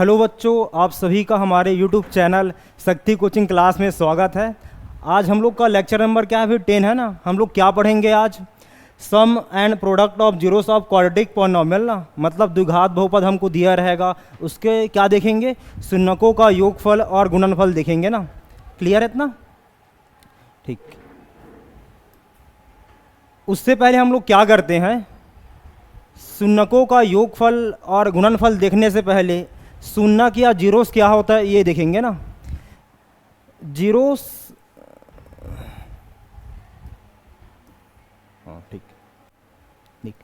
Hello बच्चों, आप सभी का हमारे यूट्यूब चैनल शक्ति कोचिंग क्लास में स्वागत है। आज हम लोग का लेक्चर नंबर क्या है? फिर 10 है ना। हम लोग क्या पढ़ेंगे आज? Sum and product of zeros of quadratic polynomial ना, मतलब द्विघात बहुपद हमको दिया रहेगा, उसके क्या देखेंगे? शून्यकों का योगफल और गुणनफल देखेंगे ना। क्लियर है इतना? ठीक। उससे पहले हम लोग क्या करते हैं, शून्यकों का योगफल और गुणनफल देखने से पहले शून्यक या जीरोस क्या होता है ये देखेंगे ना। जीरोस, हाँ ठीक ठीक,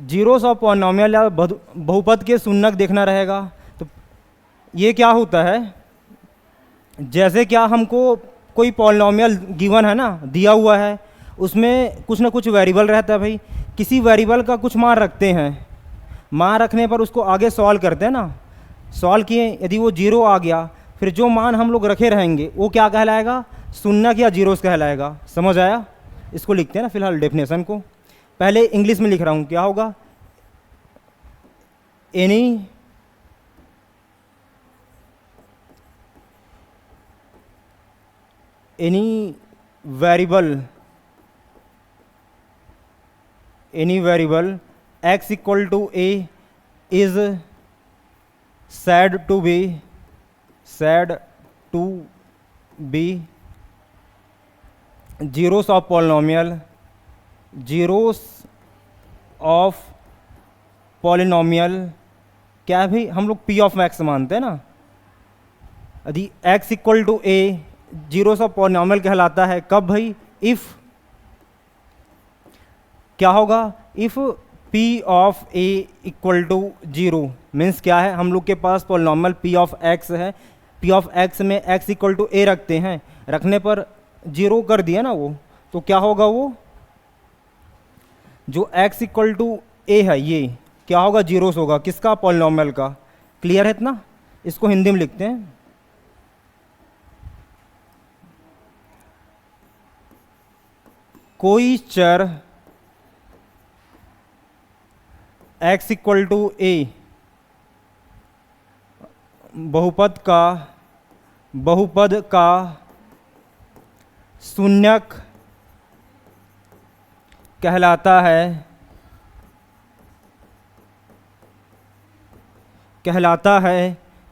जीरोस ऑफ पॉलिनॉमियल या बहुपद के शून्यक देखना रहेगा। तो ये क्या होता है, जैसे क्या हमको कोई पॉलिनॉमियल गिवन है ना, दिया हुआ है, उसमें कुछ ना कुछ वेरिएबल रहता है भाई। किसी वेरिएबल का कुछ मान रखते हैं, मान रखने पर उसको आगे सॉल्व करते हैं ना। सॉल्व किए, यदि वो जीरो आ गया, फिर जो मान हम लोग रखे रहेंगे वो क्या कहलाएगा? शून्यक या जीरोस कहलाएगा। समझ आया? इसको लिखते हैं ना फिलहाल डेफिनेशन को। पहले इंग्लिश में लिख रहा हूँ, क्या होगा? Any variable x equal to a is said to be zeros of polynomial, zeros of polynomial क्या है भाई? हम लोग p ऑफ x मानते हैं ना। यदि x equal to a zeros of polynomial कहलाता है कब भाई? इफ क्या होगा? If p of a equal to zero means क्या है, हम लोग के पास पॉलिनॉमियल p ऑफ x है, p ऑफ x में x इक्वल टू a रखते हैं, रखने पर जीरो कर दिया ना वो, तो क्या होगा? वो जो x इक्वल टू a है ये क्या होगा? जीरोस होगा। किसका? पॉलिनॉमियल का। क्लियर है इतना? इसको हिंदी में लिखते हैं। कोई चर x इक्वल टू a बहुपद का शून्यक कहलाता है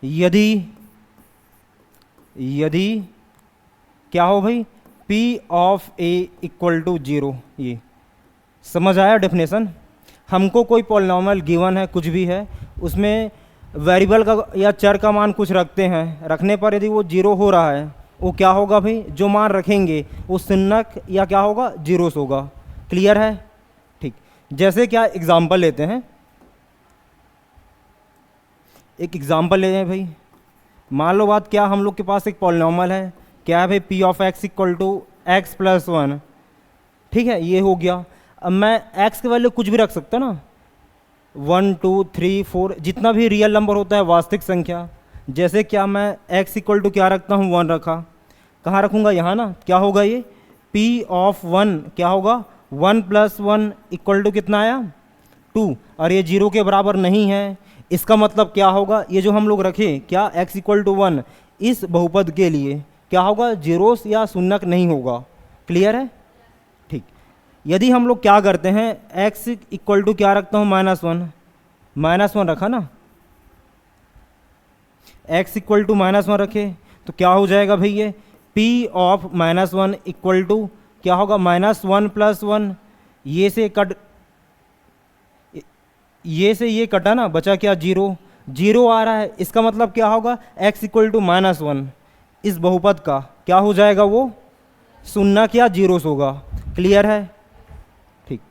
यदि क्या हो भाई? p of a equal to zero. ये समझ आया डेफिनेशन? हमको कोई पॉलिनॉमियल गिवन है, कुछ भी है, उसमें वेरिएबल का या चर का मान कुछ रखते हैं, रखने पर यदि वो जीरो हो रहा है, वो क्या होगा भाई? जो मान रखेंगे वो शून्यक या क्या होगा? जीरोस होगा। क्लियर है? ठीक। जैसे क्या एग्जांपल लेते हैं, एक एग्जांपल ले हैं भाई। मान लो बात क्या, हम लोग के पास एक पॉलिनॉमियल है, क्या है भाई? p of x equal to x plus one. ठीक है, ये हो गया। अब मैं x के वैल्यू कुछ भी रख सकता ना, 1 2 3 4, जितना भी रियल नंबर होता है, वास्तविक संख्या। जैसे क्या मैं x इक्वल टू क्या रखता हूँ? 1 रखा। कहाँ रखूँगा? यहाँ ना। क्या होगा ये? p ऑफ 1 क्या होगा? 1 प्लस 1 इक्वल टू कितना आया? 2। और ये जीरो के बराबर नहीं है, इसका मतलब क्या होगा? ये जो हम लोग रखे क्या x इक्वल टू 1, इस बहुपद के लिए क्या होगा? जीरोस या शून्यक नहीं होगा। क्लियर है? ठीक। यदि हम लोग क्या करते हैं, x इक्वल टू क्या रखता हूँ? -1 रखा ना, x इक्वल टू -1 रखे, तो क्या हो जाएगा भाई? ये p ऑफ -1 इक्वल टू क्या होगा? -1 प्लस 1। ये से ये कटा ना, बचा क्या? जीरो आ रहा है, इसका मतलब क्या होगा? x इक्वल टू -1 इस बहुपद का क्या हो जाएगा? वो शून्यक या जीरोस होगा। क्लियर है? ठीक।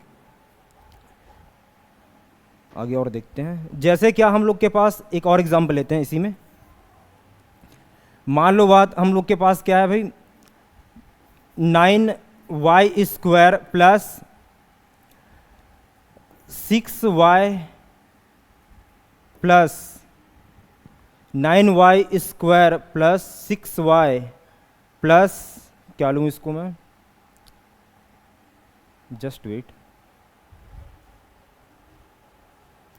आगे और देखते हैं। जैसे क्या हम लोग के पास एक और एग्जांपल लेते हैं इसी में। मान लो बात हम लोग के पास क्या है भाई? 9y square plus 6y plus 9y square plus 6y plus क्या लूँ इसको मैं? जस्ट वेट,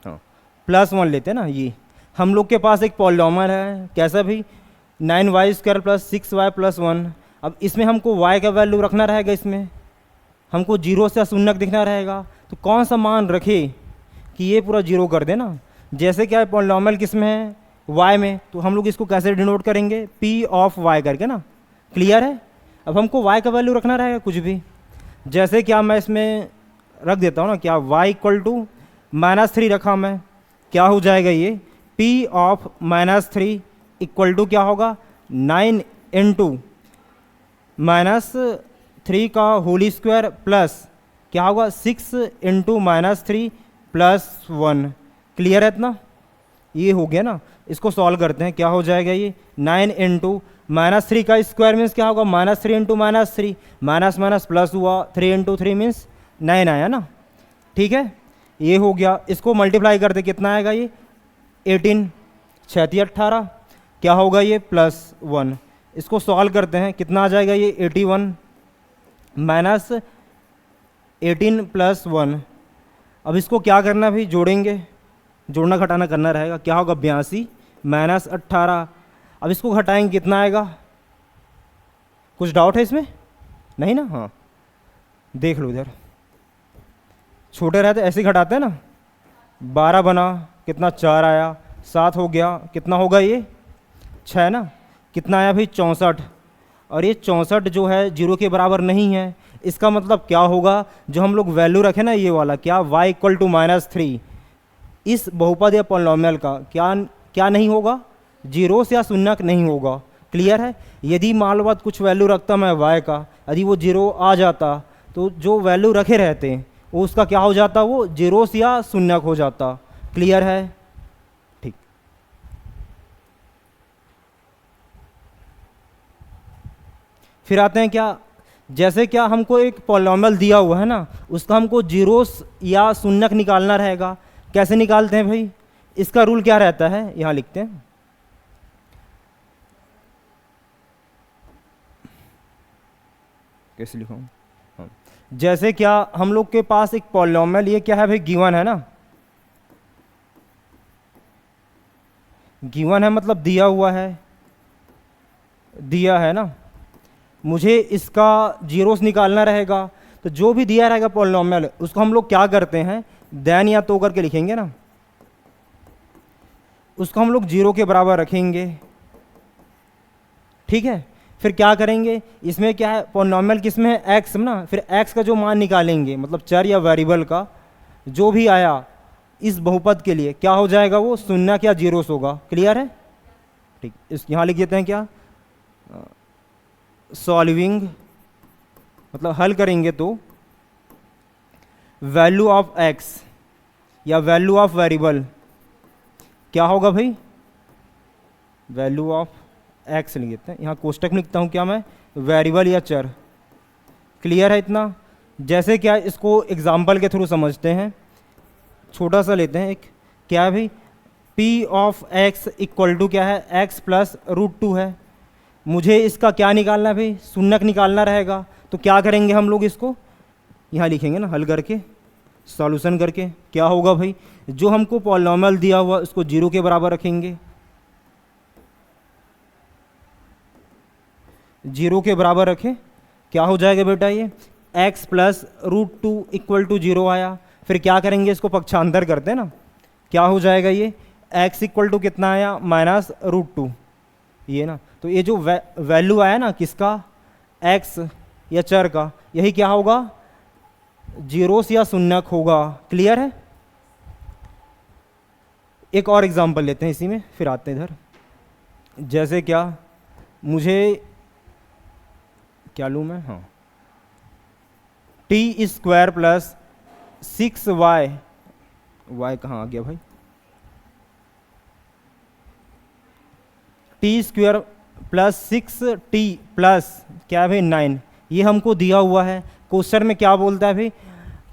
हाँ, +1 लेते हैं ना। ये हम लोग के पास एक पॉलिनॉमियल है, कैसा भाई, 9y² + 6y + 1। अब इसमें हमको y का वैल्यू रखना रहेगा, इसमें हमको 0 से अशून्यक दिखना रहेगा, तो कौन सा मान रखे कि ये पूरा 0 कर देना। जैसे क्या है पॉलिनॉमियल किस में है, y में, तो हम लोग इसको कैसे डिनोट करेंगे, p ऑफ y करके ना। क्लियर है। अब हमको y का वैल्यू रखना रहेगा कुछ भी, जैसे क्या मैं इसमें रख देता हूँ ना, क्या y = -3 रखा मैं, क्या हो जाएगा ये, p ऑफ -3 = क्या होगा, 9 × -3 का होल स्क्वायर प्लस क्या होगा 6 × -3 + 1। क्लियर है इतना, ये हो गया ना। इसको सॉल्व करते हैं, क्या हो जाएगा ये, 9 × -3 का स्क्वायर मीन्स क्या होगा, -3 × -3, माइनस माइनस प्लस हुआ, 3 × 3 मीन्स 9 आया ना। ठीक है, ये हो गया। इसको मल्टीप्लाई करते कितना आएगा ये, 18, 6 × 18, क्या होगा ये, +1। इसको सॉल्व करते हैं, कितना आ जाएगा ये, 81 - 18 + 1। अब इसको क्या करना भाई, जोड़ेंगे, जोड़ना घटाना करना रहेगा, क्या होगा, 82 - 18। अब इसको घटाएंगे कितना आएगा, कुछ डाउट है इसमें, नहीं ना, हाँ देख लो इधर, छोटे रहते ऐसे ही घटाते हैं ना। 12 बना, कितना 4 आया, 7 हो गया, कितना होगा ये, 6 ना, कितना आया भाई, 64। और ये 64 जो है 0 के बराबर नहीं है, इसका मतलब क्या होगा, जो हम लोग वैल्यू रखे ना ये वाला, क्या y = -3, इस बहुपद या पॉलिनॉमियल का क्या क्या नहीं होगा, 0 से अशून्यक नहीं होगा। क्लियर है। यदि मान लो बात कुछ वैल्यू रखता मैं y का, यदि वो 0 आ जाता तो जो वैल्यू रखे रहते हैं वो उसका क्या हो जाता, वो 0 से या शून्यक हो जाता। क्लियर है, ठीक। फिर आते हैं क्या, जैसे क्या हमको एक पॉलिनॉमियल दिया हुआ है ना, उसका हमको 0 या शून्यक निकालना रहेगा। कैसे निकालते हैं भाई, इसका रूल क्या रहता है, यहाँ लिखते हैं, कैसे लिखूं, हाँ। जैसे क्या हम लोग के पास एक पॉलिनॉमियल, ये क्या है भाई, गिवन है ना, गिवन है मतलब दिया हुआ है, दिया है ना, मुझे इसका 0 निकालना रहेगा। तो जो भी दिया रहेगा पॉलिनॉमियल, उसको हम लोग क्या करते हैं, देन या तो करके लिखेंगे ना, उसको हम लोग 0 के बराबर रखेंगे। ठीक है, फिर क्या करेंगे, इसमें क्या है पॉलिनॉमियल किस में है, x में ना, फिर x का जो मान निकालेंगे, मतलब चर या वेरिएबल का जो भी आया इस बहुपद के लिए, क्या हो जाएगा, वो शून्य क्या 0 होगा। क्लियर है, ठीक। इस यहाँ लिख देते हैं क्या, सॉल्विंग, मतलब हल करेंगे तो वैल्यू ऑफ x या वैल्यू ऑफ वेरिएबल क्या होगा भाई, वैल्यू ऑफ x लिख देते हैं, यहाँ कोष्टक में लिखता हूँ क्या मैं, वेरिएबल या चर। क्लियर है इतना। जैसे क्या इसको एग्जाम्पल के थ्रू समझते हैं, छोटा सा लेते हैं एक, क्या है भाई, p ऑफ x = क्या है, x + √2 है। मुझे इसका क्या निकालना है भाई, शून्यक निकालना रहेगा। तो क्या करेंगे हम लोग, इसको यहाँ लिखेंगे ना, हल करके सॉल्यूशन करके, क्या होगा भाई, जो हमको पॉलिनॉमियल दिया हुआ उसको 0 के बराबर रखेंगे, 0 के बराबर रखें, क्या हो जाएगा बेटा, ये x + √2 = 0 आया। फिर क्या करेंगे, इसको पक्षांतर करते हैं ना, क्या हो जाएगा ये, x = कितना आया, -√2, ये ना। तो ये जो वैल्यू आया ना किसका, x या चर का, यही क्या होगा, 0 या शून्यक होगा। क्लियर है। एक और एग्जांपल लेते हैं इसी में, फिर आते हैं इधर। जैसे क्या, मुझे क्या लूँ मैं, हाँ, t² + 6y, y कहाँ आ गया भाई, t² + 6t प्लस क्या है भाई 9, ये हमको दिया हुआ है। क्वेश्चन में क्या बोलता है भाई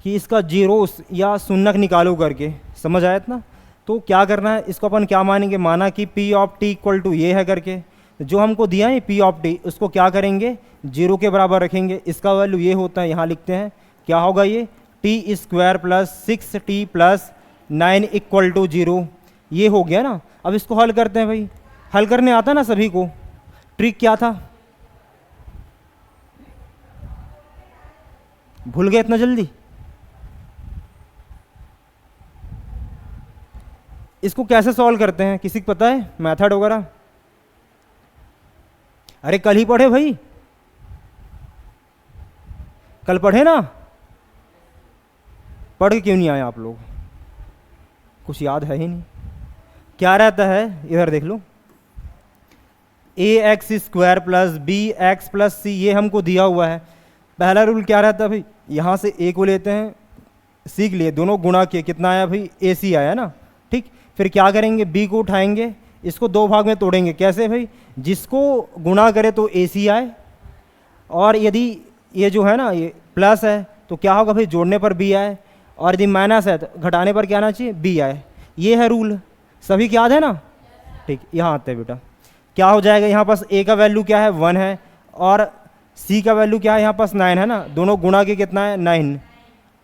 कि इसका 0 या शून्यक निकालो करके, समझ आया इतना। तो क्या करना है, इसको अपन क्या मानेंगे, माना कि p ऑफ t = ये है करके, जो हमको दिया है p ऑफ t, उसको क्या करेंगे, 0 के बराबर रखेंगे। इसका वैल्यू ये होता है, यहाँ लिखते हैं, क्या होगा ये, t² + 6t + 9 = 0। ये हो गया ना। अब इसको हल करते हैं भाई, हल करने आता ना सभी को। ट्रिक क्या था, भूल गए इतना जल्दी? इसको कैसे सॉल्व करते हैं, किसी को पता है मेथड वगैरह? अरे कल ही पढ़े भाई, कल पढ़े ना, पढ़ के क्यों नहीं आए आप लोग? कुछ याद है ही नहीं। क्या रहता है, इधर देख लो, a x square plus b x plus c, ये हमको दिया हुआ है। पहला रूल क्या रहता है भाई, यहाँ से ए को लेते हैं, सी के लिए दोनों गुणा किए, कितना आया भाई, ए सी आया ना, ठीक। फिर क्या करेंगे, बी को उठाएंगे, इसको दो भाग में तोड़ेंगे। कैसे भाई, जिसको गुणा करे तो ए सी आए, और यदि ये जो है ना ये प्लस है तो क्या होगा भाई, जोड़ने पर बी आए, और यदि माइनस है तो घटाने पर क्या आना चाहिए, बी आए। ये है रूल, सभी की याद है ना? ठीक, यहाँ आते हैं बेटा, क्या हो जाएगा, यहाँ पास ए का वैल्यू क्या है, 1 है, और सी का वैल्यू क्या है, यहाँ पास 9 है ना, दोनों गुणा के कितना है, 9,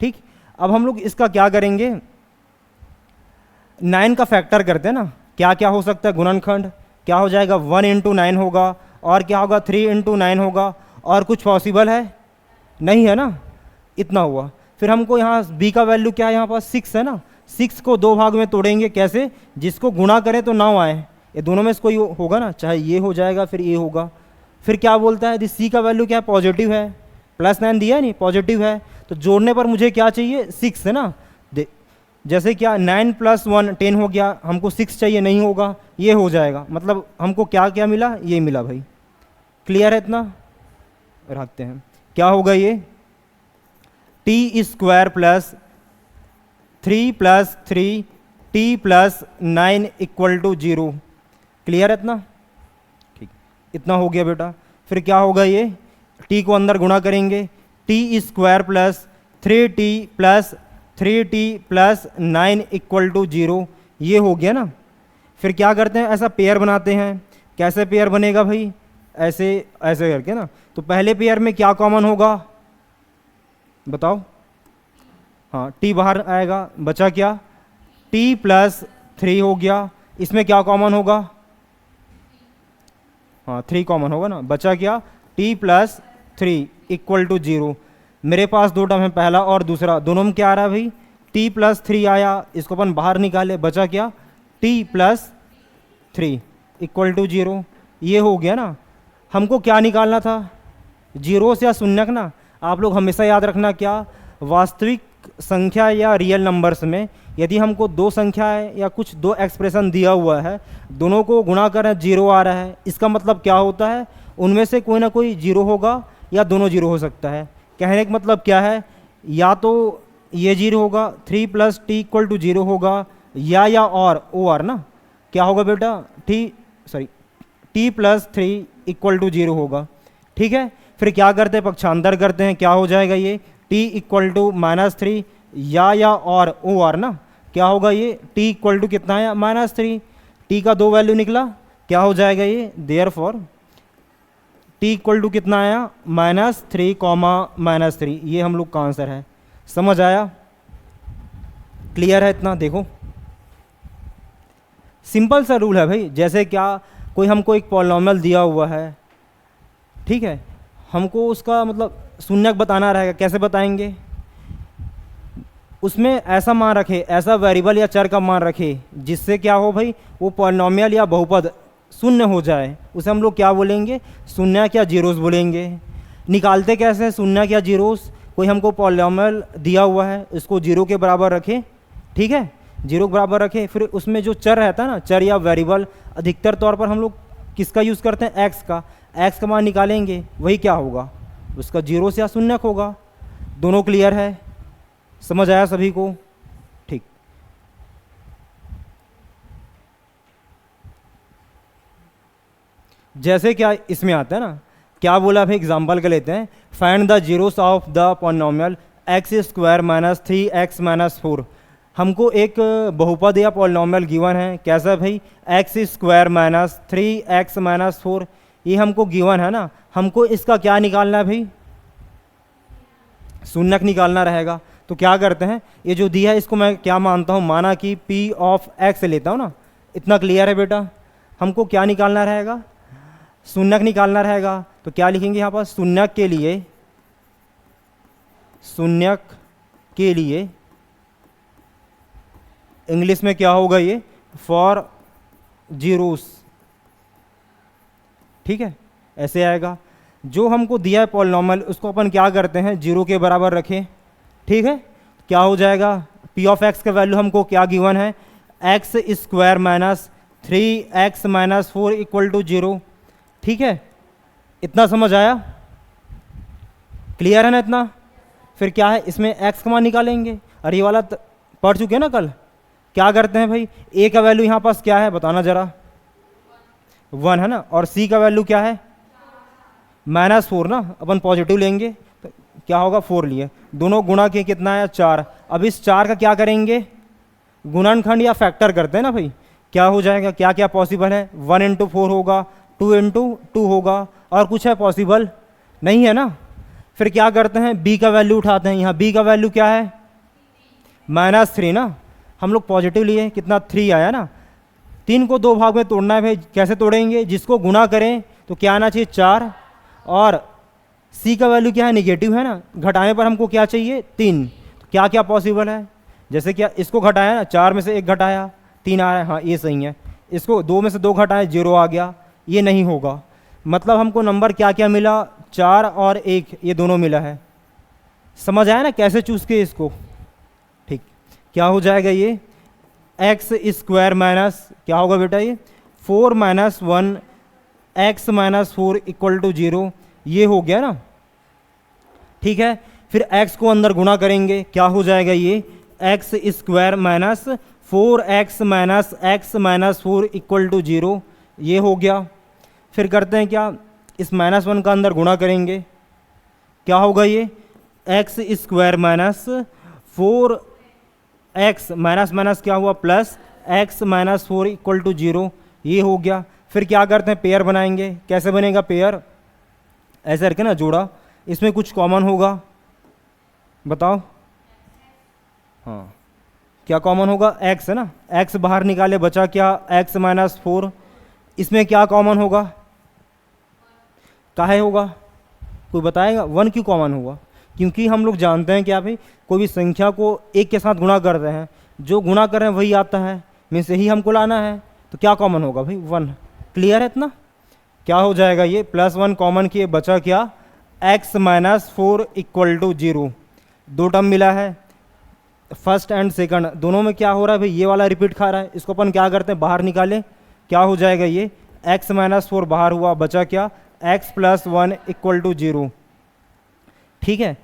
ठीक। अब हम लोग इसका क्या करेंगे, 9 का फैक्टर करते हैं ना, क्या क्या हो सकता है गुणनखंड, क्या हो जाएगा, 1 इंटू 9 होगा, और क्या होगा, 3 इंटू 9 होगा, और कुछ पॉसिबल है नहीं, है ना, इतना हुआ। फिर हमको यहाँ b का वैल्यू क्या है, यहाँ पास 6 है ना, 6 को दो भाग में तोड़ेंगे। कैसे, जिसको गुणा करें तो 9 आए, ये दोनों में से कोई होगा ना, चाहे ये हो जाएगा फिर ये होगा। फिर क्या बोलता है, यदि c का वैल्यू क्या है, पॉजिटिव है, +9 दिया है नहीं, पॉजिटिव है, तो जोड़ने पर मुझे क्या चाहिए, 6 है ना। जैसे क्या 9 + 1 10 हो गया, हमको 6 चाहिए, नहीं होगा, ये हो जाएगा। मतलब हमको क्या क्या मिला, ये मिला भाई। क्लियर है इतना? रखते हैं, क्या होगा ये, T square plus 3 + 3 T + 9 = 0। Clear है इतना? ठीक, इतना हो गया बेटा। फिर क्या होगा, ये टी को अंदर गुणा करेंगे, T square plus 3t + 3t + 9 = 0, ये हो गया ना। फिर क्या करते हैं, ऐसा पेयर बनाते हैं। कैसे पेयर बनेगा भाई, ऐसे ऐसे करके ना। तो पहले पेयर में क्या कॉमन होगा बताओ, हाँ t बाहर आएगा, बचा क्या, t + 3 हो गया। इसमें क्या कॉमन होगा, हाँ 3 कॉमन होगा ना, बचा क्या, t + 3 = 0। मेरे पास दो टर्म है, पहला और दूसरा, दोनों में क्या आ रहा है भाई, t + 3 आया, इसको अपन बाहर निकाले, बचा क्या, t + 3 = 0। ये हो गया ना। हमको क्या निकालना था, जीरोस या शून्यक ना। आप लोग हमेशा याद रखना, क्या वास्तविक संख्या या रियल नंबर्स में यदि हमको दो संख्या है या कुछ दो एक्सप्रेशन दिया हुआ है, दोनों को गुणा करें 0 आ रहा है, इसका मतलब क्या होता है, उनमें से कोई ना कोई 0 होगा या दोनों 0 हो सकता है। कहने का मतलब क्या है, या तो ये 0 होगा, 3 + t = 0 होगा, या और ओ आर ना, क्या होगा बेटा, t + 3 = 0 होगा। ठीक है, फिर क्या करते हैं, पक्षांतर करते हैं, क्या हो जाएगा ये, t = -3, या और ओ आर ना, क्या होगा ये, t = कितना है, -3, t का 2 वैल्यू निकला, क्या हो जाएगा ये, देयरफॉर t = कितना आया, -3, -3, ये हम लोग का आंसर है। समझ आया? क्लियर है इतना? देखो सिंपल सा रूल है भाई। जैसे क्या, कोई हमको एक पॉलिनॉमियल दिया हुआ है, ठीक है, हमको उसका मतलब शून्यक बताना रहेगा। कैसे बताएंगे, उसमें ऐसा मान रखे, ऐसा वेरिएबल या चर का मान रखे जिससे क्या हो भाई, वो पॉलिनॉमियल या बहुपद शून्य हो जाए, उसे हम लोग क्या बोलेंगे, शून्यक या जीरोस बोलेंगे। निकालते कैसे हैं शून्यक या जीरोस, कोई हमको पॉलिनॉमियल दिया हुआ है, इसको 0 के बराबर रखें, ठीक है, 0 के बराबर रखें, फिर उसमें जो चर रहता है ना, चर या वेरिएबल, अधिकतर तौर पर हम लोग किसका यूज़ करते हैं, एक्स का। एक्स का मान निकालेंगे, वही क्या होगा, उसका 0 या शून्यक होगा। दोनों क्लियर है? समझ आया सभी को? ठीक, जैसे क्या इसमें आता है ना, क्या बोला भाई, एग्जाम्पल का लेते हैं, find the zeros of the polynomial x² - 3x - 4। हमको एक बहुपद या पॉलिनॉमियल गिवन है, कैसा भाई, x² - 3x - 4, ये हमको गिवन है ना। हमको इसका क्या निकालना है भाई, शून्यक निकालना रहेगा। तो क्या करते हैं, ये जो दिया है इसको मैं क्या मानता हूँ, माना कि p ऑफ x लेता हूँ ना, इतना क्लियर है बेटा? हमको क्या निकालना रहेगा? शून्यक निकालना रहेगा। तो क्या लिखेंगे यहाँ पर? शून्यक के लिए, शून्यक के लिए इंग्लिश में क्या होगा ये? For zeros. ठीक है, ऐसे आएगा। जो हमको दिया है पॉलिनॉमियल उसको अपन क्या करते हैं? जीरो के बराबर रखें। ठीक है, क्या हो जाएगा? पी ऑफ एक्स का वैल्यू हमको क्या गिवन है? X square minus 3x minus 4 equal to 0। ठीक है, इतना समझ आया? क्लियर है ना इतना? फिर क्या है, इसमें x का मान निकालेंगे। अरे ये वाला पढ़ चुके हैं ना कल। क्या करते हैं भाई? a का वैल्यू यहाँ पास क्या है बताना जरा? 1 है ना। और c का वैल्यू क्या है? -4 ना। अपन पॉजिटिव लेंगे तो क्या होगा? 4 लिए, दोनों गुणा के कितना है? 4। अब इस 4 का क्या करेंगे? गुणनखंड या फैक्टर करते हैं ना भाई। क्या हो जाएगा? क्या क्या पॉसिबल है? 1 इंटू 4 होगा, 2 इंटू 2 होगा, और कुछ है पॉसिबल? नहीं है ना। फिर क्या करते हैं? b का वैल्यू उठाते हैं। यहाँ b का वैल्यू क्या है? -3 ना। हम लोग पॉजिटिव लिए, कितना? 3 आया ना। 3 को 2 भाग में तोड़ना है भाई। कैसे तोड़ेंगे? जिसको गुणा करें तो क्या आना चाहिए? 4। और c का वैल्यू क्या है? निगेटिव है ना। घटाने पर हमको क्या चाहिए? 3। तो क्या क्या पॉसिबल है? जैसे क्या, इसको घटाया ना, 4 में से 1 घटाया, 3 आ रहा है। हाँ ये सही है। इसको 2 में से 2 घटाए, 0 आ गया। ये नहीं होगा। मतलब हमको नंबर क्या क्या मिला? 4 और 1, ये दोनों मिला है। समझ आया ना कैसे चूज किए इसको? ठीक, क्या हो जाएगा ये? एक्स स्क्वायर माइनस क्या होगा बेटा? ये 4 minus 1 x minus 4 equal to 0। ये हो गया ना। ठीक है, फिर x को अंदर गुणा करेंगे। क्या हो जाएगा ये? X square minus 4x minus x minus 4 equal to 0। ये हो गया। फिर करते हैं क्या? इस -1 का अंदर गुणा करेंगे। क्या होगा ये? X square minus 4x minus minus क्या हुआ? Plus x minus 4 equal to 0। ये हो गया। फिर क्या करते हैं? पेयर बनाएंगे। कैसे बनेगा पेयर? ऐसे करके ना जोड़ा। इसमें कुछ कॉमन होगा, बताओ। हाँ, क्या कॉमन होगा? x है ना। x बाहर निकाले, बचा क्या? x minus 4। इसमें क्या कॉमन होगा? काहे होगा? कोई बताएगा? 1 क्यों कॉमन होगा? क्योंकि हम लोग जानते हैं क्या भाई, कोई भी संख्या को 1 के साथ गुणा करते हैं, जो गुणा कर रहे हैं वही आता है, मीन्स यही हमको लाना है। तो क्या कॉमन होगा भाई? 1। क्लियर है इतना? क्या हो जाएगा ये? +1 कॉमन किए, बचा क्या? x minus 4 equal to 0। 2 term मिला है, फर्स्ट एंड सेकंड दोनों में क्या हो रहा है भाई? ये वाला रिपीट खा रहा है। इसको अपन क्या करते हैं? बाहर निकालें। क्या हो जाएगा ये? x माइनस 4 बाहर हुआ, बचा क्या? x plus 1 equal to 0। ठीक है,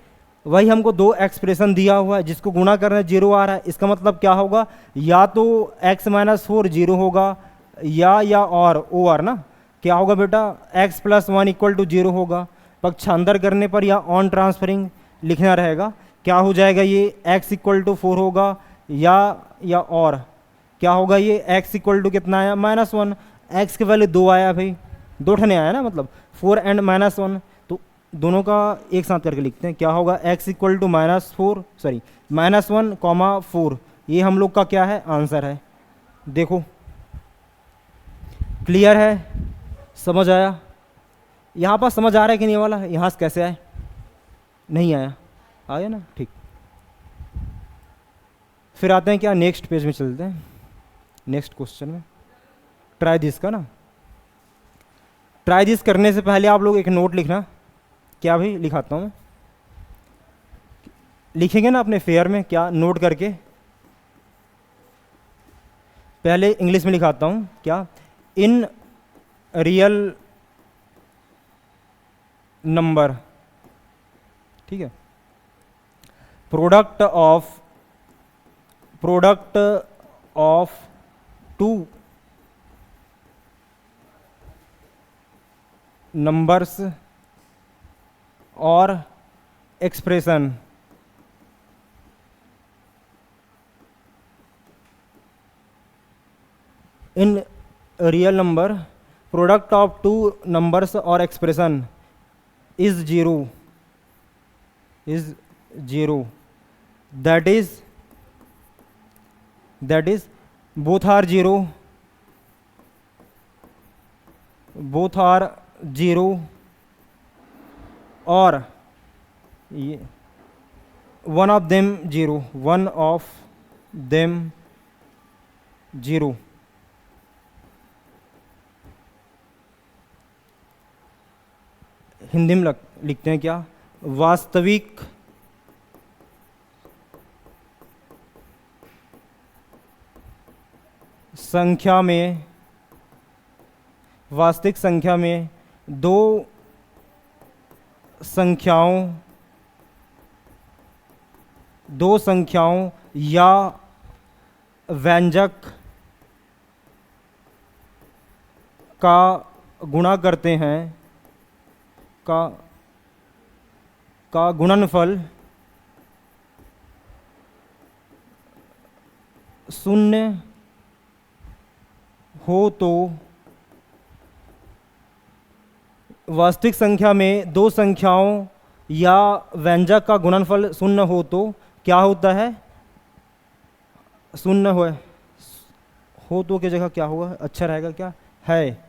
वही हमको 2 एक्सप्रेशन दिया हुआ है, जिसको गुणा करना 0 आ रहा है। इसका मतलब क्या होगा? या तो x माइनस 4 0 होगा, या और OR ना। क्या होगा बेटा? x प्लस 1 इक्वल टू 0 होगा। पक्षांतर करने पर या ऑन ट्रांसफरिंग लिखना रहेगा। क्या हो जाएगा ये? x इक्वल टू 4 होगा, या और क्या होगा ये? x इक्वल टू कितना आया? -1। x की वैल्यू 2 आया भाई, 2 ठने आया ना, मतलब 4 एंड -1। तो दोनों का एक साथ करके लिखते हैं। क्या होगा? x equal to -1, -4। ये हम लोग का क्या है? आंसर है। देखो क्लियर है? समझ आया? यहाँ पर समझ आ रहा है कि नहीं? वाला यहाँ से कैसे आए? नहीं आया? आया ना? ठीक। फिर आते हैं क्या? नेक्स्ट पेज में चलते हैं, नेक्स्ट क्वेश्चन में। ट्राई दिस का ना, ट्राई दिस करने से पहले आप लोग एक नोट लिखना। क्या भाई? लिखाता हूँ मैं, लिखेंगे ना अपने फेयर में। क्या नोट करके? पहले इंग्लिश में लिखाता हूँ। क्या? इन रियल नंबर, ठीक है, प्रोडक्ट ऑफ 2 नंबर्स और expression in real number, product of 2 numbers और expression is 0, that is both are 0 both are zero, और ये one of them zero, one of them zero. Hindi में लिखते हैं क्या, वास्तविक संख्या में, वास्तविक संख्या में दो संख्याओं या व्यंजक का गुणा करते हैं, का गुणनफल शून्य हो तो, वास्तविक संख्या में दो संख्याओं या व्यंजक का गुणनफल शून्य हो तो क्या होता है, शून्य हो तो की जगह क्या होगा, अच्छा रहेगा क्या, है,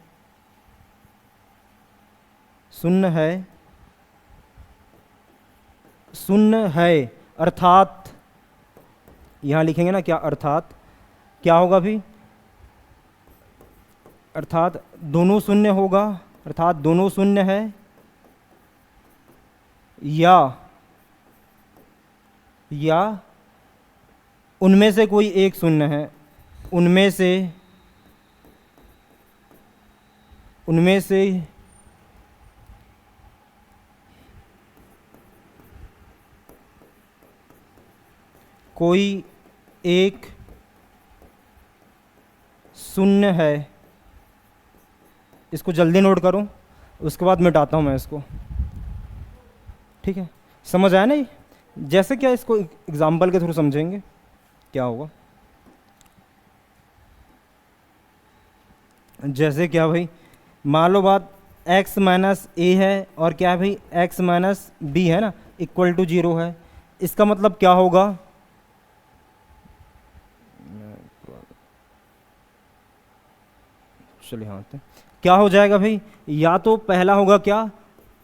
शून्य है, शून्य है, अर्थात यहां लिखेंगे ना क्या, अर्थात क्या होगा भी, अर्थात दोनों शून्य होगा, अर्थात दोनों शून्य है, या उनमें से कोई एक शून्य है, उनमें से कोई एक शून्य है। इसको जल्दी नोट करो, उसके बाद मिटाता हूँ मैं इसको, ठीक है, समझ आया ना ये? जैसे क्या, इसको एग्जाम्पल के थ्रू समझेंगे क्या होगा। जैसे क्या भाई, मान लो बात x माइनस ए है और क्या है भाई x माइनस बी है ना, इक्वल टू जीरो है। इसका मतलब क्या होगा, चलिए हाँ, क्या हो जाएगा भाई, या तो पहला होगा क्या,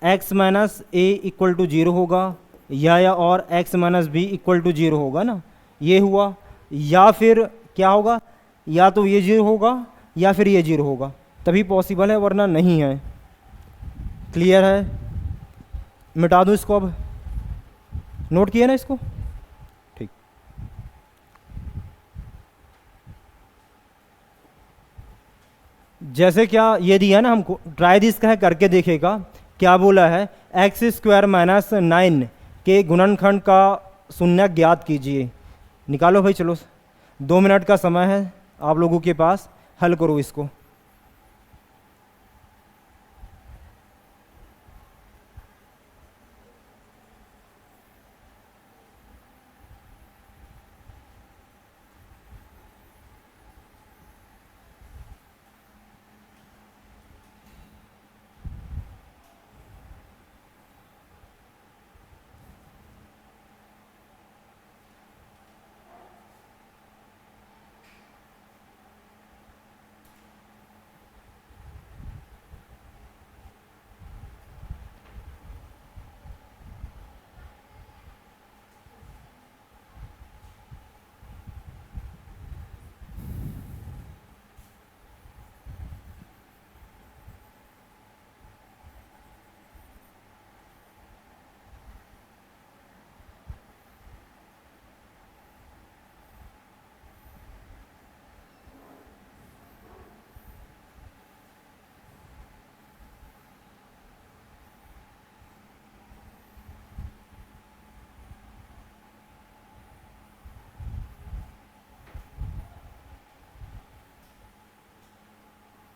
x minus a equal to zero होगा, या और x minus b equal to zero होगा ना, ये हुआ, या फिर क्या होगा, या तो ये जीरो होगा या फिर ये जीरो होगा, तभी पॉसिबल है, वरना नहीं है। क्लियर है? मिटा दूँ इसको, अब नोट किया ना इसको, ठीक। जैसे क्या ये दिया ना हमको, ट्राई दिस का है, करके देखेगा। क्या बोला है, एक्स स्क्वायर माइनस 9 के गुणनखंड का शून्य ज्ञात कीजिए। निकालो भाई, चलो 2 मिनट का समय है आप लोगों के पास, हल करो इसको।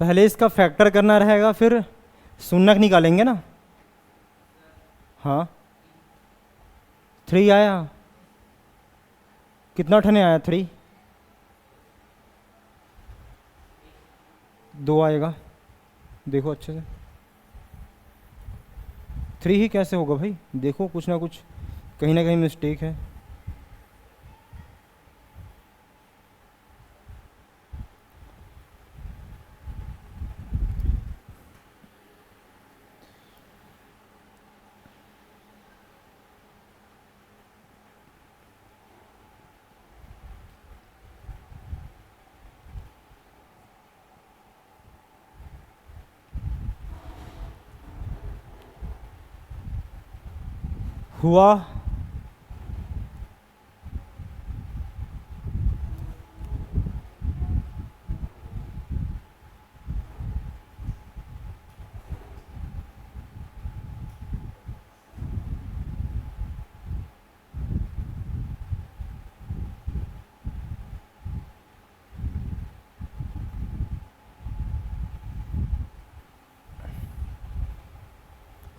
पहले इसका फैक्टर करना रहेगा, फिर शून्यक निकालेंगे ना। हाँ, 3 आया, कितना ठने आया, 3, 2 आएगा, देखो अच्छे से। 3 ही कैसे होगा भाई, देखो कुछ ना कुछ कहीं ना कहीं मिस्टेक है। हुआ।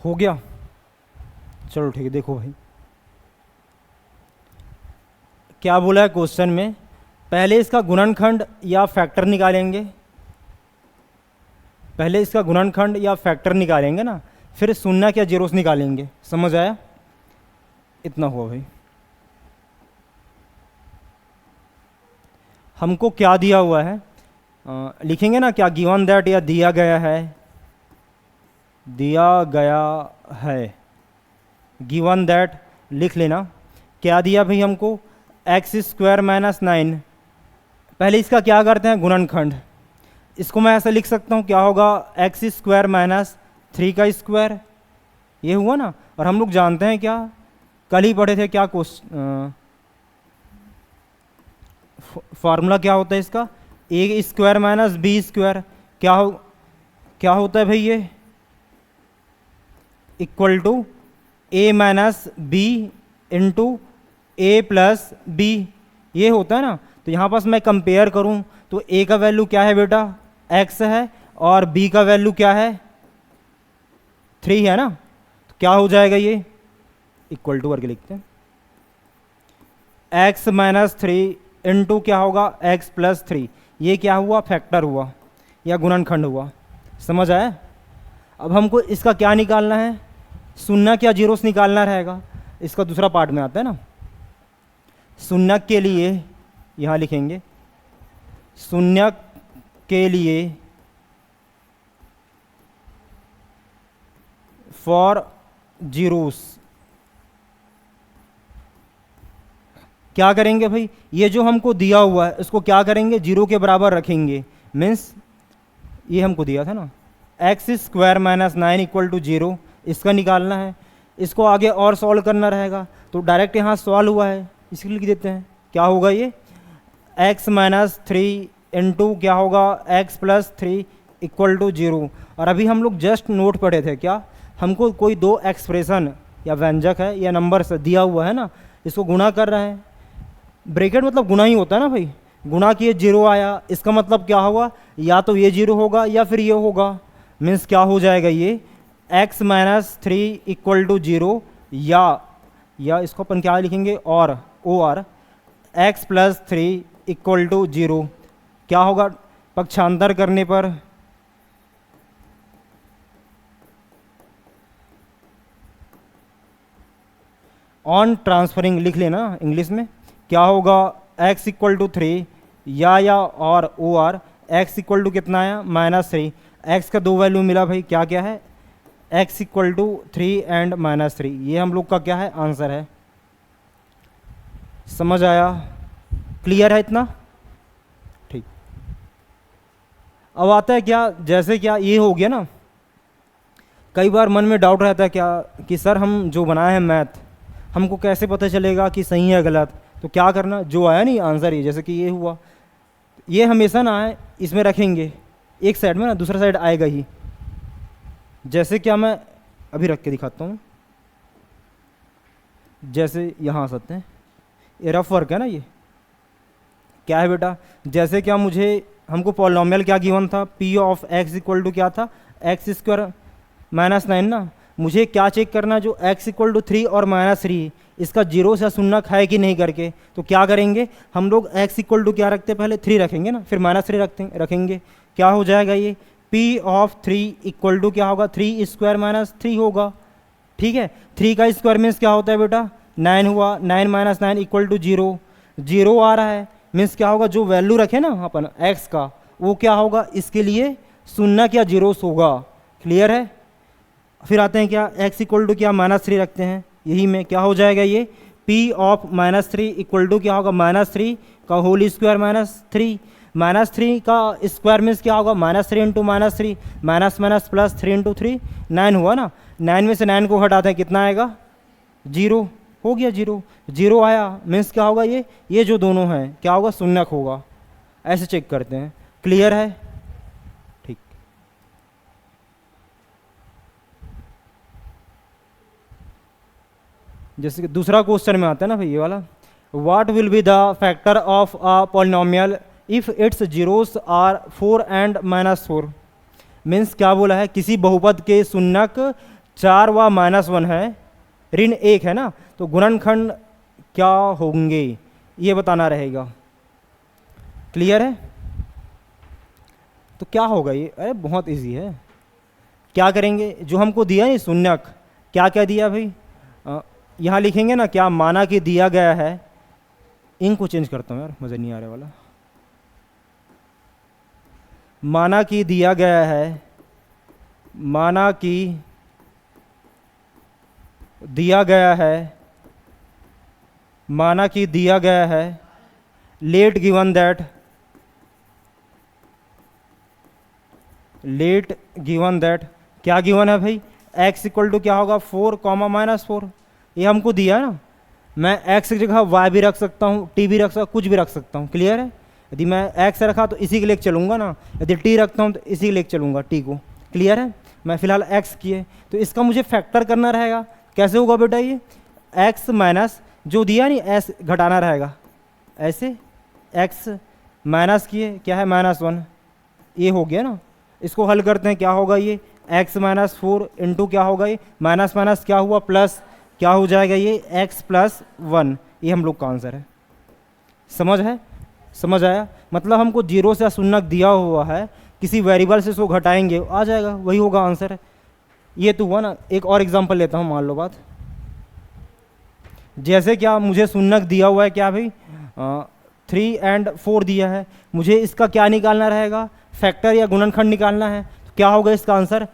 हो गया, चलो ठीक है। देखो भाई क्या बोला है क्वेश्चन में, पहले इसका गुणनखंड या फैक्टर निकालेंगे, पहले इसका गुणनखंड या फैक्टर निकालेंगे ना, फिर शून्य या जीरोस निकालेंगे। समझ आया? इतना हुआ भाई। हमको क्या दिया हुआ है, लिखेंगे ना क्या, गिवन दैट या दिया गया है, दिया गया है, गिवन दैट लिख लेना। क्या दिया भाई हमको, एक्स स्क्वायर माइनस 9। पहले इसका क्या करते हैं, गुणनखंड। इसको मैं ऐसा लिख सकता हूँ, क्या होगा, एक्स स्क्वायर माइनस 3 का स्क्वायर, ये हुआ ना। और हम लोग जानते हैं क्या, कल ही पढ़े थे क्या क्वेश्चन, फार्मूला क्या होता है इसका, a square minus b square. क्या होता है भाई ये, equal to a minus b into a plus b, ये होता है ना। तो यहाँ पास मैं कंपेयर करूँ तो ए का वैल्यू क्या है बेटा, एक्स है, और बी का वैल्यू क्या है, 3 है ना। तो क्या हो जाएगा ये, इक्वल टू करके लिखते हैं, एक्स माइनस 3 इंटू क्या होगा, एक्स प्लस 3। ये क्या हुआ, फैक्टर हुआ या गुणनखंड हुआ। समझ आया? अब हमको इसका क्या निकालना है, शून्य क्या जीरोस निकालना रहेगा। इसका दूसरा पार्ट में आता है ना। शून्य के लिए यहाँ लिखेंगे, शून्य के लिए फॉर जीरोस क्या करेंगे भाई, ये जो हमको दिया हुआ है इसको क्या करेंगे, जीरो के बराबर रखेंगे। मीन्स ये हमको दिया था ना, x square minus 9 equal to 0, इसका निकालना है। इसको आगे और सॉल्व करना रहेगा, तो डायरेक्ट यहाँ सॉल्व हुआ है, इसके लिख देते हैं। क्या होगा ये, एक्स माइनस 3 इंटू क्या होगा, एक्स प्लस 3 इक्वल टू 0। और अभी हम लोग जस्ट नोट पढ़े थे क्या, हमको कोई दो एक्सप्रेशन या व्यंजक है या नंबर से दिया हुआ है ना, इसको गुणा कर रहे हैं। ब्रैकेट मतलब गुणा ही होता है ना भाई, गुणा किए 0 आया, इसका मतलब क्या होगा, या तो ये 0 होगा या फिर ये होगा। मीन्स क्या हो जाएगा ये, x माइनस 3 इक्वल टू 0, या इसको अपन क्या लिखेंगे, और O R, x plus 3 equal to 0। क्या होगा, पक्षांतर करने पर ऑन ट्रांसफरिंग लिख लेना इंग्लिश में। क्या होगा, x इक्वल टू 3 या और O R, x equal to कितना आया, -3। x का दो वैल्यू मिला भाई, क्या क्या है, x इक्वल टू 3 एंड -3। ये हम लोग का क्या है, आंसर है। समझ आया? क्लियर है इतना? ठीक। अब आता है क्या, जैसे क्या ये हो गया ना, कई बार मन में डाउट रहता है क्या कि सर हम जो बनाए हैं मैथ, हमको कैसे पता चलेगा कि सही है गलत। तो क्या करना, जो आया नहीं आंसर ही, जैसे कि ये हुआ, ये हमेशा ना आए, इसमें रखेंगे एक साइड में ना, दूसरा साइड आएगा ही। जैसे क्या, मैं अभी रख के दिखाता हूँ, जैसे यहाँ आ सकते हैं, ये रफ वर्क है ना। ये क्या है बेटा, जैसे क्या हमको पॉलिनोमियल क्या गिवन था, P of x equal to क्या था, एक्स स्क्वायर माइनस 9 ना। मुझे क्या चेक करना, जो x इक्वल टू 3 और -3, इसका जीरो से शून्य है कि नहीं करके। तो क्या करेंगे हम लोग, x इक्वल टू क्या रखते हैं, पहले 3 रखेंगे ना, फिर -3 रखेंगे। क्या हो जाएगा ये, p ऑफ 3 इक्वल टू क्या होगा, 3 स्क्वायर माइनस 3 होगा। ठीक है, 3 का स्क्वायर मीन्स क्या होता है बेटा, 9 हुआ, 9 माइनस 9 इक्वल टू 0, 0 आ रहा है। मीन्स क्या होगा, जो वैल्यू रखे ना अपन x का, वो क्या होगा, इसके लिए शून्य क्या जीरोस होगा। क्लियर है? फिर आते हैं क्या, x इक्वल टू क्या, -3 रखते हैं। यही में क्या हो जाएगा ये, p ऑफ -3 इक्वल टू क्या होगा, -3 का होल स्क्वायर -3। -3 का स्क्वायर मीन्स क्या होगा, -3 into -3, minus minus plus 3 into 3, 9 हुआ ना। 9 में से 9 को हटाते हैं, कितना आएगा, जीरो, हो गया जीरो, जीरो आया मीन्स क्या होगा, ये जो दोनों हैं क्या होगा, शून्यक होगा। ऐसे चेक करते हैं। क्लियर है? ठीक। जैसे कि दूसरा क्वेश्चन में आता है ना भाई ये वाला, what will be the factor of a polynomial if its zeros are 4 and -4। Means क्या बोला है, किसी बहुपद के शून्यक 4 व -1 है, ऋण 1 है ना, तो गुणनखंड क्या होंगे ये बताना रहेगा। क्लियर है? तो क्या होगा ये, अरे बहुत इजी है। क्या करेंगे, जो हमको दिया है शून्यक, क्या क्या दिया भाई, यहाँ लिखेंगे ना, क्या माना कि दिया गया है, इंक को चेंज करता हूँ यार, मज़ा नहीं आ रहा वाला। माना कि दिया गया है, माना कि दिया गया है, माना कि दिया गया है, let given that, let given that, क्या गिवन है भाई, x इक्वल टू क्या होगा 4, -4, ये हमको दिया है ना। मैं x की जगह y भी रख सकता हूँ, t भी रख सकता हूँ, कुछ भी रख सकता हूँ। क्लियर है? यदि मैं x रखा तो इसी के लिए चलूँगा ना, यदि t रखता हूँ तो इसी के लिए चलूँगा, t को। क्लियर है? मैं फिलहाल x किए तो इसका मुझे फैक्टर करना रहेगा। कैसे होगा बेटा, ये x माइनस जो दिया नहीं s घटाना रहेगा, ऐसे x माइनस किए क्या है -1, ये हो गया ना। इसको हल करते हैं, क्या होगा ये x -4 इंटू क्या होगा, ये माइनस माइनस क्या हुआ प्लस, क्या हो जाएगा ये x + 1। ये हम लोग का आंसर है। समझ है? समझ आया? मतलब हमको जीरो से शून्यक दिया हुआ है, किसी वेरिएबल से इसको घटाएंगे आ जाएगा, वही होगा आंसर है। ये तो हुआ ना। एक और एग्जांपल लेता हूँ, मान लो बात, जैसे क्या मुझे शून्यक दिया हुआ है, क्या भाई 3 एंड 4 दिया है, मुझे इसका क्या निकालना रहेगा, फैक्टर या गुणनखंड निकालना है। तो क्या होगा इसका आंसर,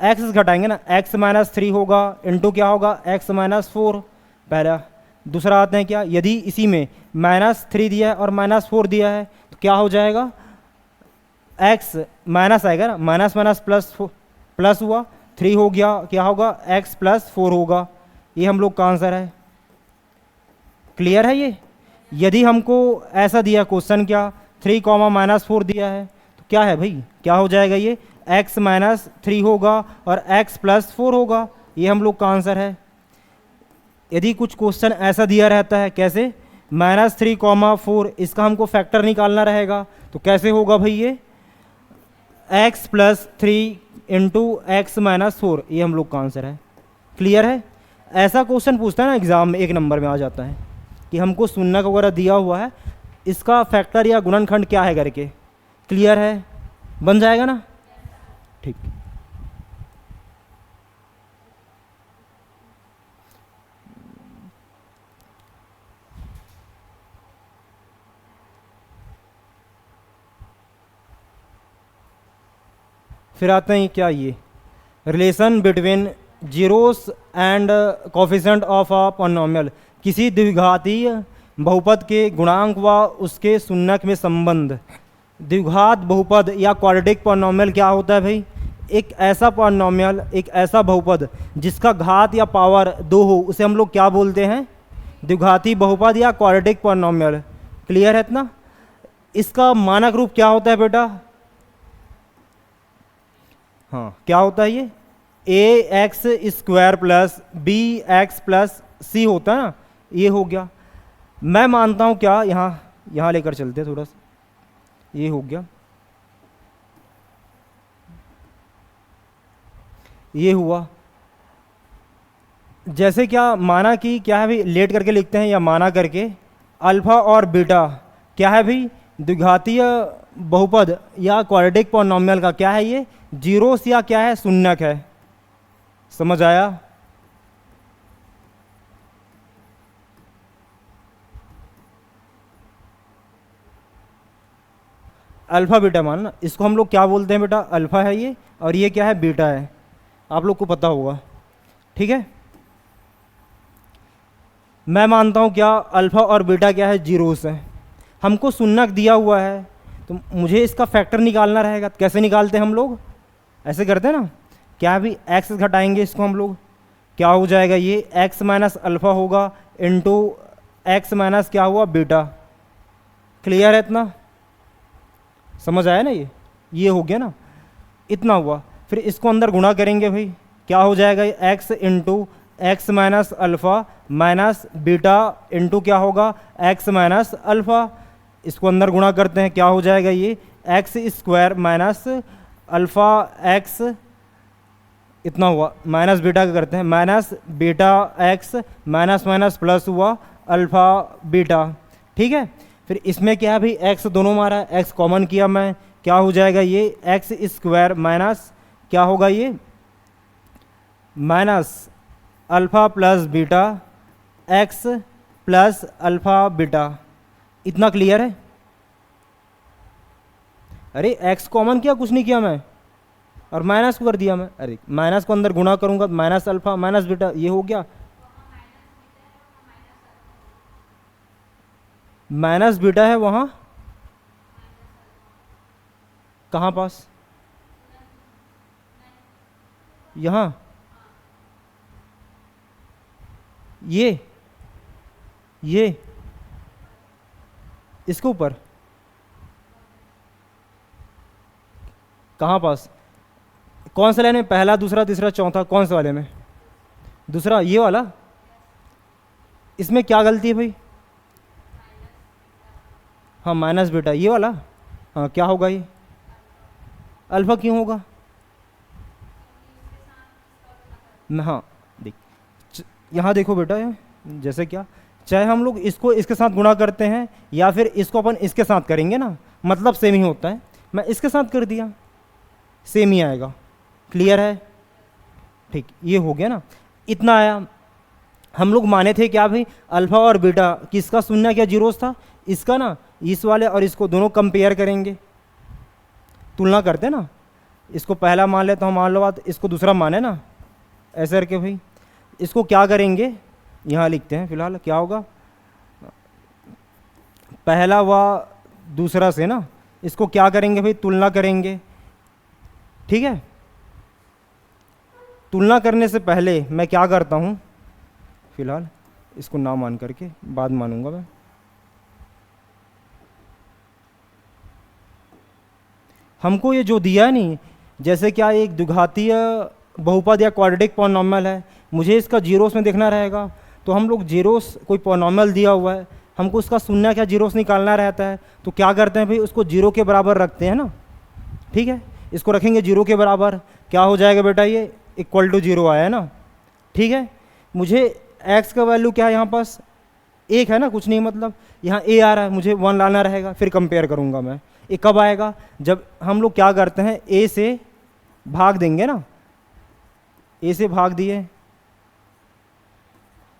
x घटाएंगे ना, x -3 होगा इंटू क्या होगा x -4 पहला। दूसरा आते हैं क्या, यदि इसी में -3 दिया है और -4 दिया है तो क्या हो जाएगा, x माइनस आएगा ना, माइनस माइनस प्लस प्लस हुआ, 3 हो गया, क्या होगा x + 4 होगा। ये हम लोग का आंसर है। क्लियर है ये? यदि हमको ऐसा दिया क्वेश्चन, क्या 3, -4 दिया है तो क्या है भाई, क्या हो जाएगा ये x -3 होगा और x + 4 होगा। ये हम लोग का आंसर है। यदि कुछ क्वेश्चन ऐसा दिया रहता है, कैसे -3, 4, इसका हमको फैक्टर निकालना रहेगा, तो कैसे होगा भाई ये x + 3 इंटू x -4। ये हम लोग का आंसर है। क्लियर है? ऐसा क्वेश्चन पूछता है ना एग्जाम में, 1 नंबर में आ जाता है कि हमको शून्यक वगैरह दिया हुआ है, इसका फैक्टर या गुणनखंड क्या है करके। क्लियर है? बन जाएगा ना? ठीक। फिर आते हैं क्या, ये relation between zeros and coefficient of a polynomial, किसी द्विघातीय बहुपद के गुणांक व उसके शून्यक में संबंध। द्विघात बहुपद या क्वाड्रेटिक पॉलिनोमियल क्या होता है भाई, एक ऐसा पॉलिनोमियल, एक ऐसा बहुपद जिसका घात या पावर 2 हो, उसे हम लोग क्या बोलते हैं, द्विघाती बहुपद या क्वाड्रेटिक पॉलिनोमियल। क्लियर है इतना? इसका मानक रूप क्या होता है बेटा, हाँ क्या होता है ये ax² + bx + c होता है ना, ये हो गया। मैं मानता हूँ क्या, यहाँ लेकर चलते थोड़ा सा, ये हो गया, ये हुआ। जैसे क्या माना कि क्या है भाई, लेट करके लिखते हैं या माना करके, अल्फा और बीटा क्या है भाई, द्विघातीय बहुपद या क्वाड्रेटिक पॉलिनोमियल का क्या है ये, जीरोस या क्या है, शून्यक है। समझ आया? अल्फा बीटा मानना, इसको हम लोग क्या बोलते हैं बेटा, अल्फा है ये और ये क्या है, बीटा है। आप लोग को पता होगा। ठीक है? मैं मानता हूँ क्या, अल्फा और बीटा क्या है, जीरोस है। हमको शून्यक दिया हुआ है तो मुझे इसका फैक्टर निकालना रहेगा। कैसे निकालते हैं हम लोग, ऐसे करते हैं ना, क्या भी x घटाएंगे इसको हम लोग, क्या हो जाएगा ये एक्स माइनस अल्फ़ा होगा इंटू एक्स माइनस क्या हुआ बीटा। क्लियर है इतना? समझ आया ना? ये हो गया ना, इतना हुआ। फिर इसको अंदर गुणा करेंगे भाई, क्या हो जाएगा x into x minus alpha minus beta into क्या होगा एक्स माइनस अल्फ़ा। इसको अंदर गुणा करते हैं, क्या हो जाएगा ये x square minus alpha x, इतना हुआ। माइनस बीटा का करते हैं, minus beta x minus minus plus हुआ अल्फ़ा बीटा। ठीक है, फिर इसमें क्या है भाई एक्स दोनों मारा, एक्स कॉमन किया मैं, क्या हो जाएगा ये एक्स स्क्वायर माइनस क्या होगा ये minus alpha plus beta x plus alpha beta. इतना क्लियर है? अरे एक्स कॉमन किया, कुछ नहीं किया मैं, और माइनस को कर दिया मैं। अरे माइनस को अंदर गुणा करूंगा तो माइनस अल्फ़ा माइनस बीटा, ये हो गया। माइनस बीटा है वहाँ कहाँ पास? यहाँ ये इसके ऊपर कहाँ पास? कौन सा लाइन में? पहला दूसरा तीसरा चौथा, कौन से वाले में? दूसरा, ये वाला। इसमें क्या गलती है भाई? हाँ माइनस बीटा, ये वाला। हाँ क्या होगा ये अल्फ़ा क्यों होगा? हाँ देख, यहाँ देखो बेटा, जैसे क्या, चाहे हम लोग इसको इसके साथ गुणा करते हैं या फिर इसको अपन इसके साथ करेंगे ना, मतलब सेम ही होता है। मैं इसके साथ कर दिया, सेम ही आएगा। क्लियर है? ठीक, ये हो गया ना, इतना आया। हम लोग माने थे क्या भाई अल्फ़ा और बीटा किसका शून्य क्या जीरोस था? इसका ना, इस वाले और इसको दोनों कंपेयर करेंगे, तुलना करते ना। इसको पहला मान ले तो हम मान लो बात, इसको दूसरा माने ना, ऐसे करके भाई इसको क्या करेंगे, यहाँ लिखते हैं फिलहाल, क्या होगा पहला व दूसरा से ना, इसको क्या करेंगे भाई तुलना करेंगे। ठीक है, तुलना करने से पहले मैं क्या करता हूँ, फिलहाल इसको ना मान करके बाद मानूंगा मैं। हमको ये जो दिया है नहीं, जैसे क्या एक द्विघातीय बहुपद या क्वाड्रेटिक पॉलिनॉमियल है, मुझे इसका जीरोस में देखना रहेगा। तो हम लोग जीरोस, कोई पॉलिनॉमियल दिया हुआ है, हमको उसका शून्य क्या जीरोस निकालना रहता है, तो क्या करते हैं भाई उसको जीरो के बराबर रखते हैं ना। ठीक है, इसको रखेंगे जीरो के बराबर, क्या हो जाएगा बेटा ये इक्वल टू जीरो आया है ना। ठीक है, मुझे एक्स का वैल्यू क्या है यहाँ पास एक है ना, कुछ नहीं, मतलब यहाँ ए आ रहा है, मुझे वन लाना रहेगा, फिर कंपेयर करूँगा मैं। ये कब आएगा? जब हम लोग क्या करते हैं ए से भाग देंगे ना, ए से भाग दिए,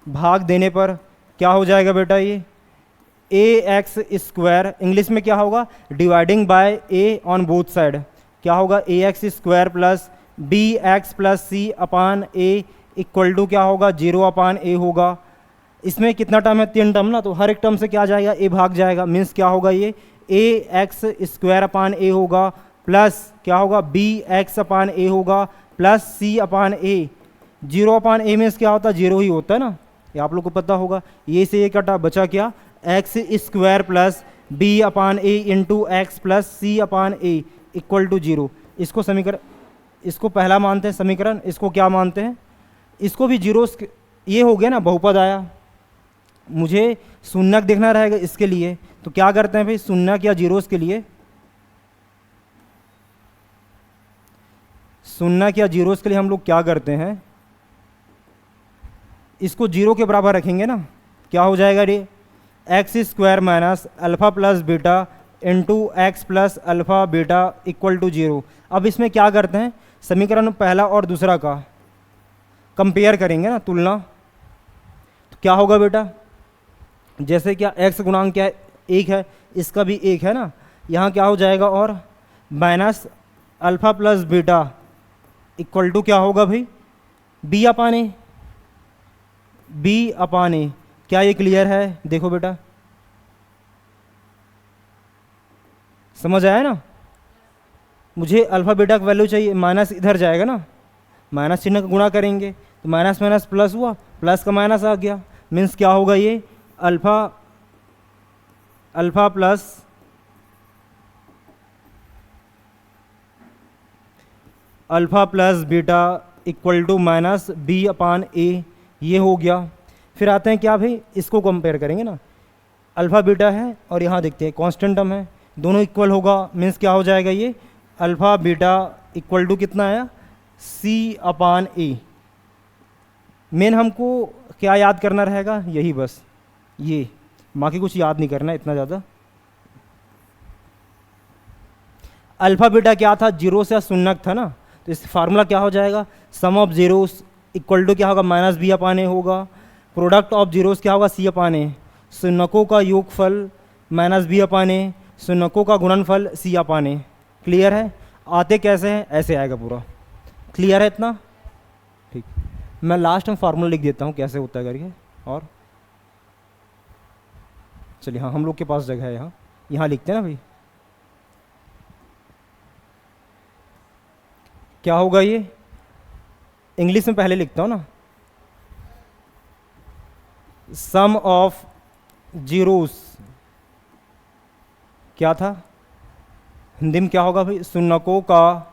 भाग देने पर क्या हो जाएगा बेटा ये ए एक्स स्क्वायर, इंग्लिश में क्या होगा dividing by a on both side, क्या होगा a x square plus b x plus c upon a equal to क्या होगा जीरो अपान ए होगा। इसमें कितना टर्म है? तीन टर्म ना, तो हर एक टर्म से क्या जाएगा ए भाग जाएगा, मीन्स क्या होगा ये ए एक्स स्क्वायर अपान ए होगा प्लस क्या होगा बी एक्स अपान ए होगा प्लस सी अपान ए। जीरो अपान ए मीन्स क्या होता है? जीरो ही होता है ना, ये आप लोग को पता होगा। ये से ये कटा, बचा क्या x square plus b upon a into x plus c upon a equal to zero. इसको समीकरण, इसको पहला मानते हैं समीकरण, इसको क्या मानते हैं? इसको भी जीरो। ये हो गया ना बहुपद आया, मुझे शून्यक देखना रहेगा इसके लिए, तो क्या करते हैं भाई शून्यक या जीरोस के लिए, शून्यक या जीरोस के लिए हम लोग क्या करते हैं, इसको जीरो के बराबर रखेंगे ना। क्या हो जाएगा ये x square minus alpha plus beta into x plus alpha beta equal to zero. अब इसमें क्या करते हैं समीकरण पहला और दूसरा का कंपेयर करेंगे ना, तुलना। तो क्या होगा बेटा, जैसे क्या x गुणांक क्या है एक है, इसका भी एक है ना, यहाँ क्या हो जाएगा और minus alpha plus beta equal to क्या होगा भाई बी अपान ए, बी अपान ए। क्या ये क्लियर है? देखो बेटा, समझ आया ना। मुझे अल्फ़ा बीटा का वैल्यू चाहिए, माइनस इधर जाएगा ना, माइनस चिन्ह का गुणा करेंगे तो माइनस माइनस प्लस हुआ, प्लस का माइनस आ गया, मीन्स क्या होगा ये alpha alpha plus alpha plus beta equal to minus b upon a, ये हो गया। फिर आते हैं क्या भाई, इसको कंपेयर करेंगे ना, अल्फ़ा बीटा है और यहाँ देखते हैं कांस्टेंट टर्म है, दोनों इक्वल होगा, मीन्स क्या हो जाएगा ये अल्फ़ा बीटा इक्वल टू कितना आया सी अपान ए। मेन हमको क्या याद करना रहेगा, यही बस, ये बाकी कुछ याद नहीं करना इतना ज़्यादा। अल्फ़ा बीटा क्या था, जीरो से शून्यक था ना, तो इस फार्मूला क्या हो जाएगा, सम ऑफ जीरोस इक्वल टू क्या होगा माइनस बी अपान ए होगा, प्रोडक्ट ऑफ जीरोस क्या होगा सी अपान ए, शून्यकों का योगफल माइनस बी अपान ए, शून्यकों का गुणनफल सी अपान ए। क्लियर है? आते कैसे हैं, ऐसे आएगा पूरा। क्लियर है इतना? ठीक, मैं लास्ट में फार्मूला लिख देता हूँ कैसे होता है करके। और चलिए, हाँ हम लोग के पास जगह है, यहाँ यहाँ लिखते हैं ना भाई, क्या होगा ये, इंग्लिश में पहले लिखता हूँ ना, सम ऑफ जीरोस क्या था, हिंदी में क्या होगा भाई, शून्यकों का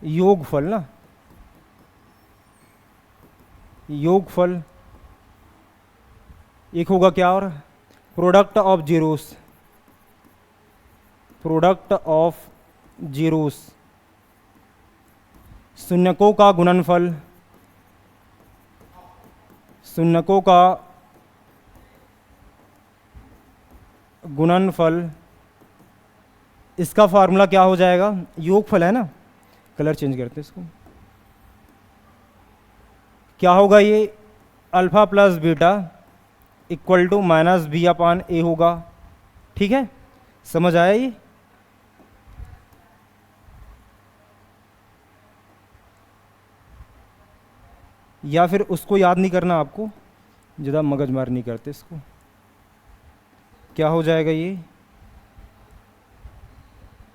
योगफल ना, योगफल, एक होगा क्या और product of zeros, product of zeros, शून्यकों का गुणनफल, शून्यकों का गुणनफल, इसका फार्मूला क्या हो जाएगा, योगफल है ना, कलर चेंज करते हैं इसको, क्या होगा ये alpha plus beta equal to minus b upon a होगा। ठीक है, समझ आया ये? या फिर उसको याद नहीं करना आपको, ज़्यादा मगजमार नहीं करते इसको। क्या हो जाएगा ये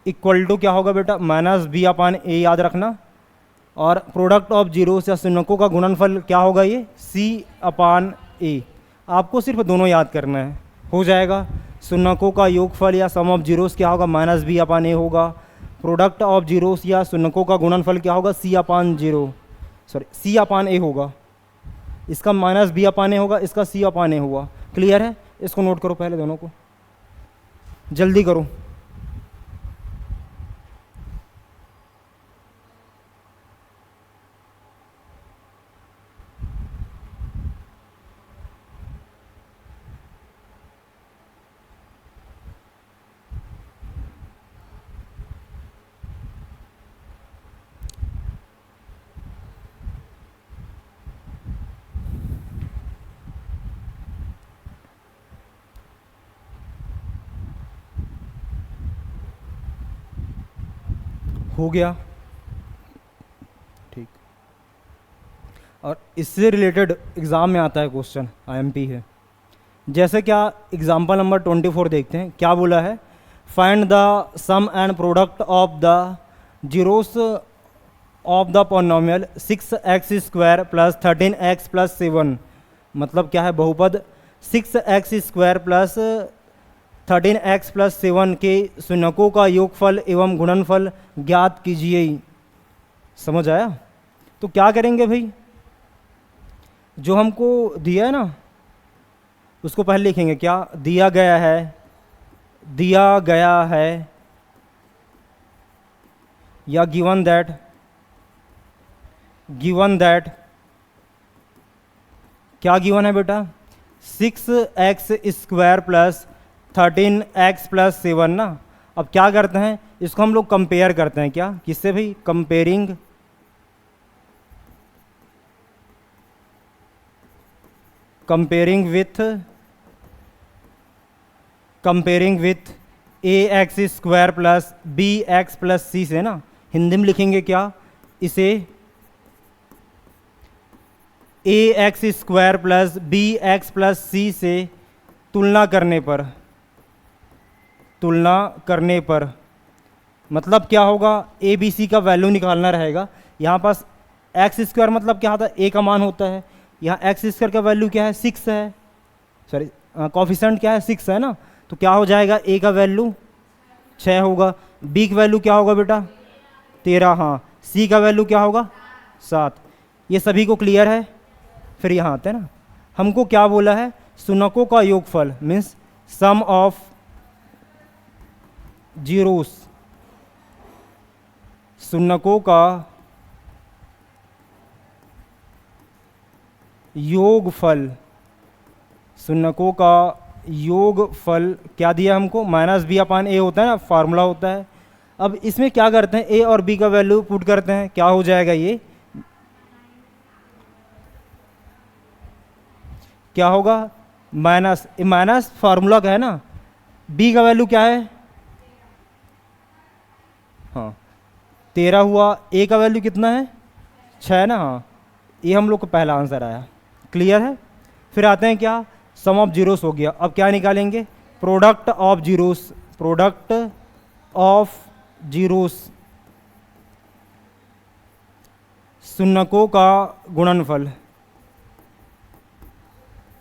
इक्वल टू क्या होगा बेटा माइनस बी अपान ए, याद रखना, और प्रोडक्ट ऑफ जीरो या शून्यकों का गुणनफल क्या होगा ये सी अपान ए। आपको सिर्फ दोनों याद करना है, हो जाएगा। शून्यकों का योगफल या सम ऑफ जीरोस क्या होगा माइनस बी अपान ए होगा, प्रोडक्ट ऑफ जीरोस या शून्यकों का गुणनफल क्या होगा सी अपान zero, sorry C upon a होगा, इसका माइनस बी अपान ए होगा, इसका सी अपान ए होगा। क्लियर है? इसको नोट करो पहले, दोनों को जल्दी करो। हो गया? ठीक। और इससे रिलेटेड एग्ज़ाम में आता है क्वेश्चन, आईएमपी है। जैसे क्या एग्जाम्पल नंबर 24 देखते हैं, क्या बोला है, find the sum and product of the zeros of the polynomial 6x² plus 13x plus 7। मतलब क्या है, बहुपद 6x² प्लस 13x प्लस 7 के शून्यकों का योगफल एवं गुणनफल ज्ञात कीजिए। समझ आया? तो क्या करेंगे भाई, जो हमको दिया है ना उसको पहले लिखेंगे, क्या दिया गया है, दिया गया है, या गिवन दैट, गिवन दैट, क्या गिवन है बेटा 6x² प्लस 13x प्लस 7 ना। अब क्या करते हैं, इसको हम लोग कंपेयर करते हैं, क्या किससे भाई, comparing, comparing with ax² plus bx plus c से ना। हिंदी में लिखेंगे क्या इसे, ax² plus bx plus c से तुलना करने पर, तुलना करने पर मतलब क्या होगा, ए बी सी का वैल्यू निकालना रहेगा यहाँ पास एक्स स्क्वायर मतलब क्या होता है, ए का मान होता है। यहाँ एक्स स्क्वायर का वैल्यू क्या है, 6 है, सॉरी कॉफिशेंट क्या है, 6 है ना, तो क्या हो जाएगा, ए का वैल्यू 6 होगा, बी का वैल्यू क्या होगा बेटा 13, हाँ, सी का वैल्यू क्या होगा 7। ये सभी को क्लियर है। फिर यहाँ आते हैं ना, हमको क्या बोला है, सुनकों का योगफल मीन्स सम ऑफ जीरोस, सुनकों का योगफल, सुनकों का योगफल क्या दिया हमको, माइनस बी अपान ए होता है ना, फार्मूला होता है। अब इसमें क्या करते हैं, ए और बी का वैल्यू पुट करते हैं, क्या हो जाएगा, ये क्या होगा, माइनस, माइनस फार्मूला का है ना, बी का वैल्यू क्या है, हाँ 13 हुआ, ए का वैल्यू कितना है 6 है ना, हाँ, ये हम लोग का पहला आंसर आया। क्लियर है। फिर आते हैं क्या, सम ऑफ जीरोस हो गया। अब क्या निकालेंगे, product of zeros, product of zeros, शून्यकों का गुणनफल,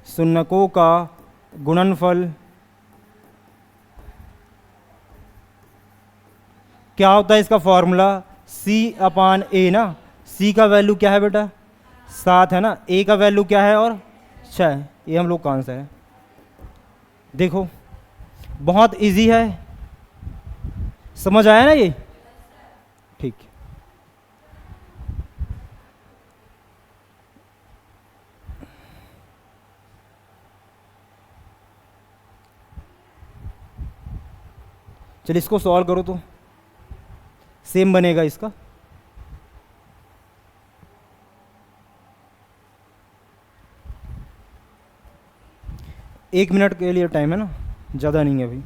शून्यकों का गुणनफल क्या होता है, इसका फॉर्मूला सी अपान ए ना, सी का वैल्यू क्या है बेटा 7 है ना, ए का वैल्यू क्या है और 6 है, ये हम लोग का आंसर है। देखो बहुत इजी है, समझ आया ना ये, ठीक। चलिए इसको सॉल्व करो तो सेम बनेगा इसका। एक मिनट के लिए टाइम है ना, ज़्यादा नहीं है अभी।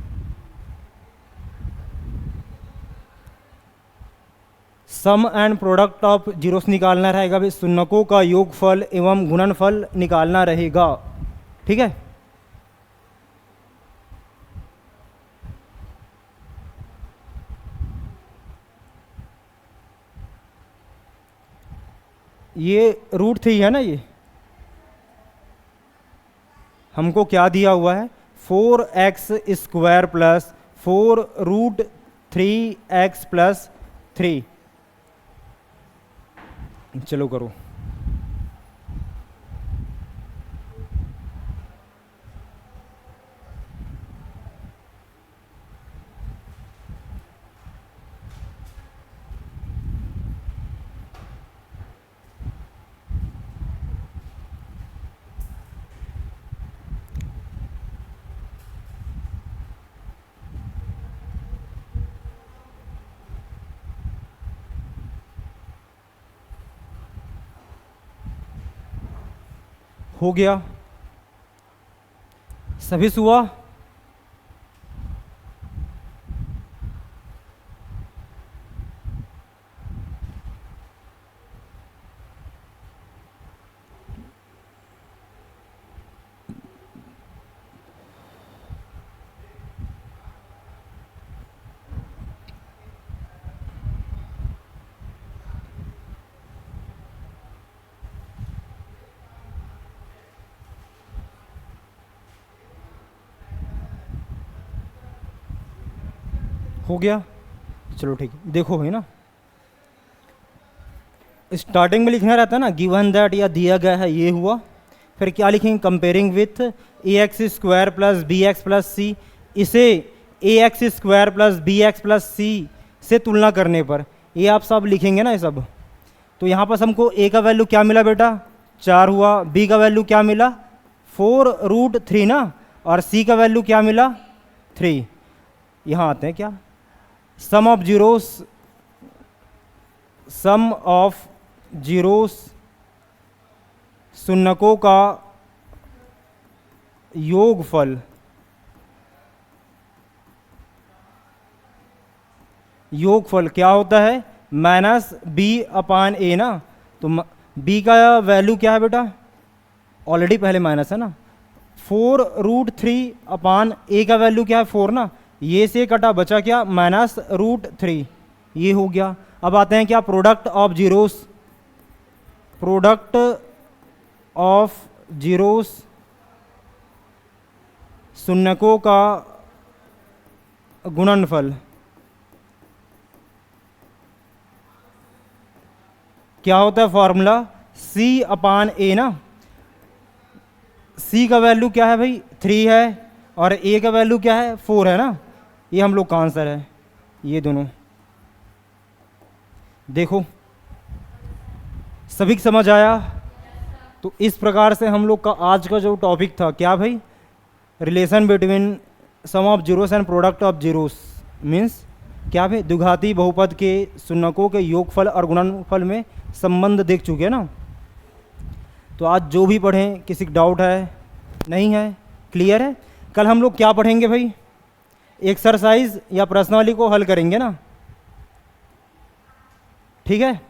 सम एंड प्रोडक्ट ऑफ जीरोस निकालना रहेगा भाई, शून्यकों का योगफल एवं गुणनफल निकालना रहेगा, ठीक है। ये √3 है ना, ये हमको क्या दिया हुआ है, 4x² प्लस 4√3x प्लस 3। चलो करो, हो गया, सभी हुआ। हो गया, चलो ठीक है। देखो भाई ना, स्टार्टिंग में लिखना रहता है ना गिवन दैट, या दिया गया है ये हुआ, फिर क्या लिखेंगे, comparing with ax² plus bx plus c, इसे ax² प्लस bx प्लस सी से तुलना करने पर, ये आप सब लिखेंगे ना ये सब। तो यहाँ पर हमको a का वैल्यू क्या मिला बेटा 4 हुआ, b का वैल्यू क्या मिला 4√3 ना, और c का वैल्यू क्या मिला 3। यहाँ आते हैं क्या, sum of zeros, sum of zeros, शून्यकों का योगफल, योगफल क्या होता है -b अपान a ना, तो b का वैल्यू क्या है बेटा, ऑलरेडी पहले माइनस है ना, 4√3 अपान a का वैल्यू क्या है 4 ना, ये से कटा बचा क्या -√3, ये हो गया। अब आते हैं क्या, product of zeros, product of zeros शून्यकों का गुणनफल क्या होता है, फॉर्मूला C अपान A ना। C का वैल्यू क्या है भाई 3 है और A का वैल्यू क्या है 4 है ना। ये हम लोग का आंसर है, ये दोनों। देखो सभी को समझ आया। तो इस प्रकार से हम लोग का आज का जो टॉपिक था क्या भाई, relation between sum of zeros and product of zeros, means क्या भाई द्विघाती बहुपद के शून्यकों के योगफल और गुणनफल में संबंध देख चुके हैं ना। तो आज जो भी पढ़ें, किसी का डाउट है नहीं है, क्लियर है। कल हम लोग क्या पढ़ेंगे भाई, एक्सरसाइज या प्रश्नावली को हल करेंगे ना, ठीक है।